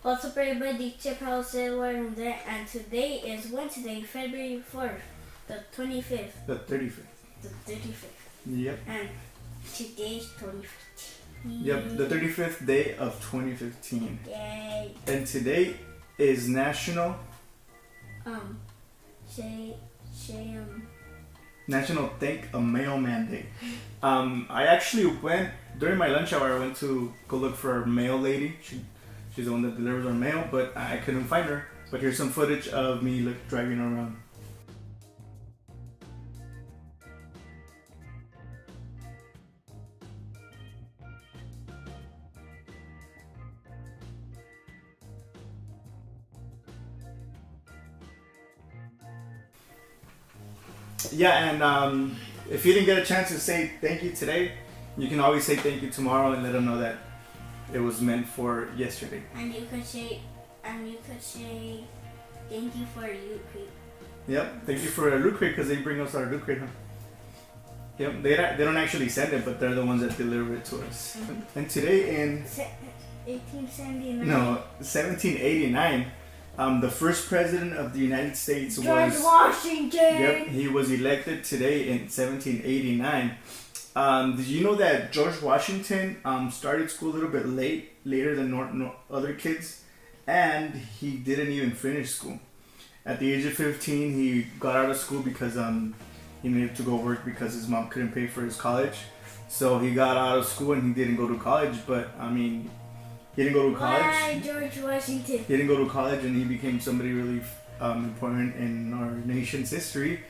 Also played by DJ Powell Silver, and today is Wednesday, February 4th, the 25th. The 35th. The 35th. Yep. And today's 2015. Yep, the 35th day of 2015. Yay. And today is National National Thank a Mailman Day. I actually went during my lunch hour. I went to go look for our mail lady. She's the one that delivers our mail, but I couldn't find her. But here's some footage of me driving around. Yeah, and if you didn't get a chance to say thank you today, you can always say thank you tomorrow and let them know that it was meant for yesterday. And you could say thank you for Loot Crate. Yep, thank you for Loot Crate because they bring us our Loot Crate, huh? Yep, they don't actually send it, but they're the ones that deliver it to us. Mm-hmm. And today in 1789, the first president of the United States was George Washington. Yep, he was elected today in 1789. Did you know that George Washington started school a little bit later than other kids, and he didn't even finish school. At the age of 15, he got out of school because he needed to go work because his mom couldn't pay for his college. So he got out of school and he didn't go to college. But I mean, he didn't go to college. Why George Washington? He didn't go to college, and he became somebody really important in our nation's history.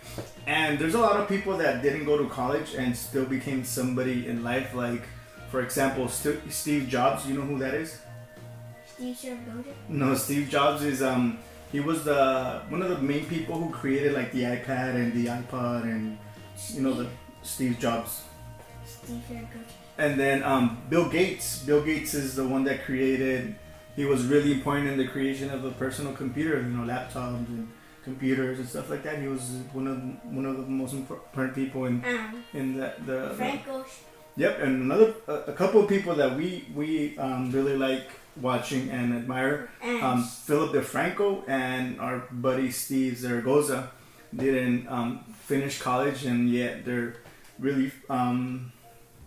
And there's a lot of people that didn't go to college and still became somebody in life. Like, for example, Steve Jobs. You know who that is? Steve Jobs. No, Steve Jobs is he was one of the main people who created like the iPad and the iPod and the Steve Jobs. Steve Jobs. And then Bill Gates. Bill Gates is the one that created. He was really important in the creation of the personal computer, laptops and computers and stuff like that. He was one of the most important people in the Franco. Yep, and a couple of people that we really like watching and admire. Philip DeFranco and our buddy Steve Zaragoza didn't finish college, and yet they're really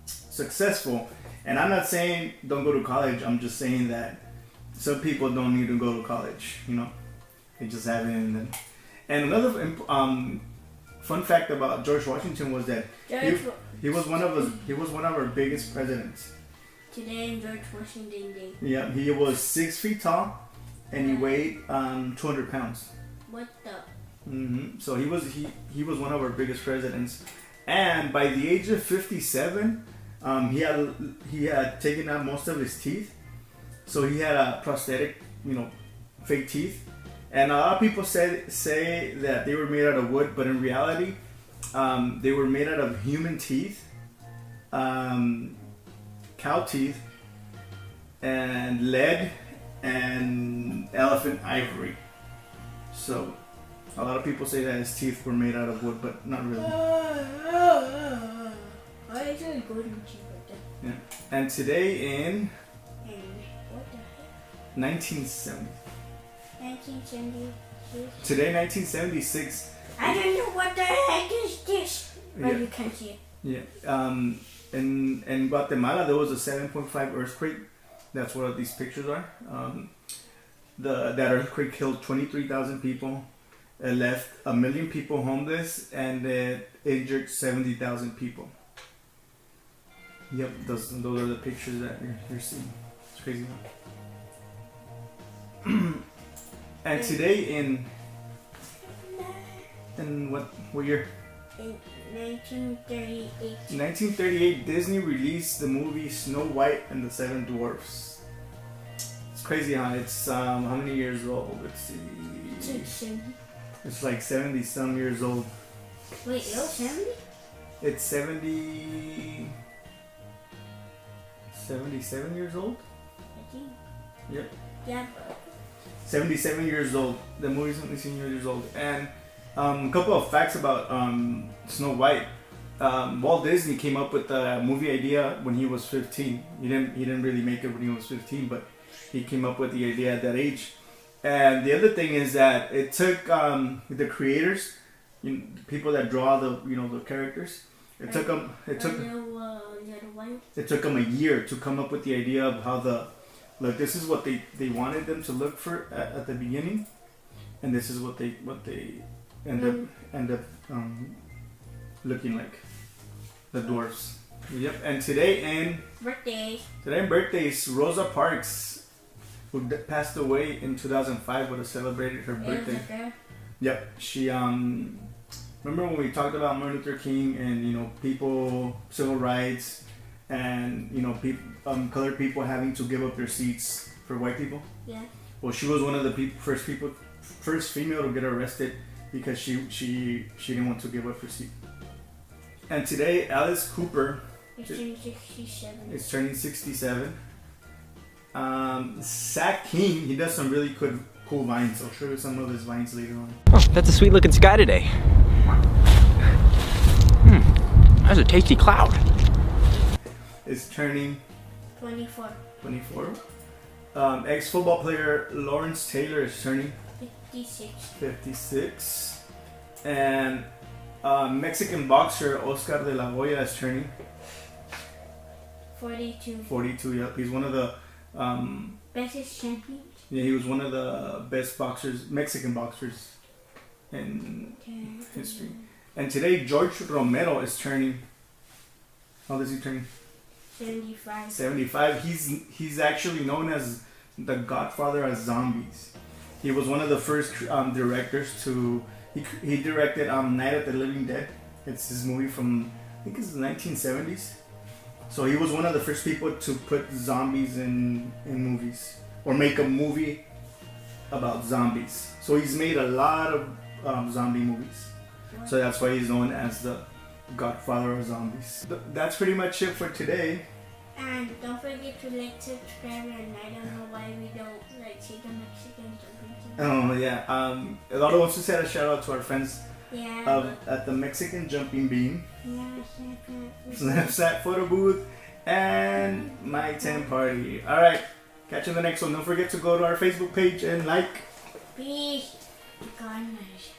successful. And I'm not saying don't go to college. I'm just saying that some people don't need to go to college. They just haven't. And another fun fact about George Washington was that he was one of our biggest presidents. Today is George Washington Day. Yeah, he was 6 feet tall, and he weighed 200 pounds. What the? Mm-hmm. So he was one of our biggest presidents, and by the age of 57, he had taken out most of his teeth, so he had a prosthetic, fake teeth. And a lot of people say that they were made out of wood, but in reality, they were made out of human teeth, cow teeth, and lead, and elephant ivory. So a lot of people say that his teeth were made out of wood, but not really. Why is there a golden teeth right there? Yeah. And today in what the heck? 1970. 1976. Today, 1976. I don't know what the heck is this. Yeah. Oh, you can't see it. Yeah. In Guatemala, there was a 7.5 earthquake. That's what these pictures are. That earthquake killed 23,000 people. It left 1 million people homeless, and it injured 70,000 people. Yep, those are the pictures that you're seeing. It's crazy, huh? And today in what year? In 1938. 1938, Disney released the movie Snow White and the Seven Dwarfs. It's crazy, huh? It's how many years old? Let's see. It's like 70 some years old. Wait, it was 70? It's 77 years old? I think. Yep. Yeah. 77 years old. The movie's 77 years old. And a couple of facts about Snow White. Walt Disney came up with the movie idea when he was 15. He didn't really make it when he was 15, but he came up with the idea at that age. And the other thing is that it took the creators, people that draw the characters. It took them a year to come up with the idea of how this is what they wanted them to look for at the beginning, and this is what they end up looking like, the dwarfs. Yep. And today in birthdays, Rosa Parks, who passed away in 2005, would have celebrated her birthday. Yep. She remember when we talked about Martin Luther King and people, civil rights, and colored people having to give up their seats for white people? Yeah. Well, she was one of the first female to get arrested because she didn't want to give up her seat. And today, Alice Cooper is turning 67. Is turning 67. Zach King, he does some really cool vines. I'll show you some of his vines later on. Oh, that's a sweet looking sky today. That's a tasty cloud. Is turning 24. Ex-football player Lawrence Taylor is turning 56. And Mexican boxer Oscar de la Hoya is turning 42. Yep. He's one of the best champions. Yeah, he was one of the best Mexican boxers in history. And today, George Romero is turning. How old is he turning? 75. He's actually known as the Godfather of zombies. He was one of the first directors to. He directed Night of the Living Dead. It's his movie from, I think it's the 1970s. So he was one of the first people to put zombies in movies, or make a movie about zombies. So he's made a lot of zombie movies. So that's why he's known as the Godfather of zombies. That's pretty much it for today. And don't forget to subscribe, and I don't know why we don't see the Mexican jumping. Oh yeah. Eduardo wants to send a shout out to our friends at the Mexican Jumping Bean, Snapchat photo booth, and my 10 party. Alright, catch you in the next one. Don't forget to go to our Facebook page and like. Peace. God bless.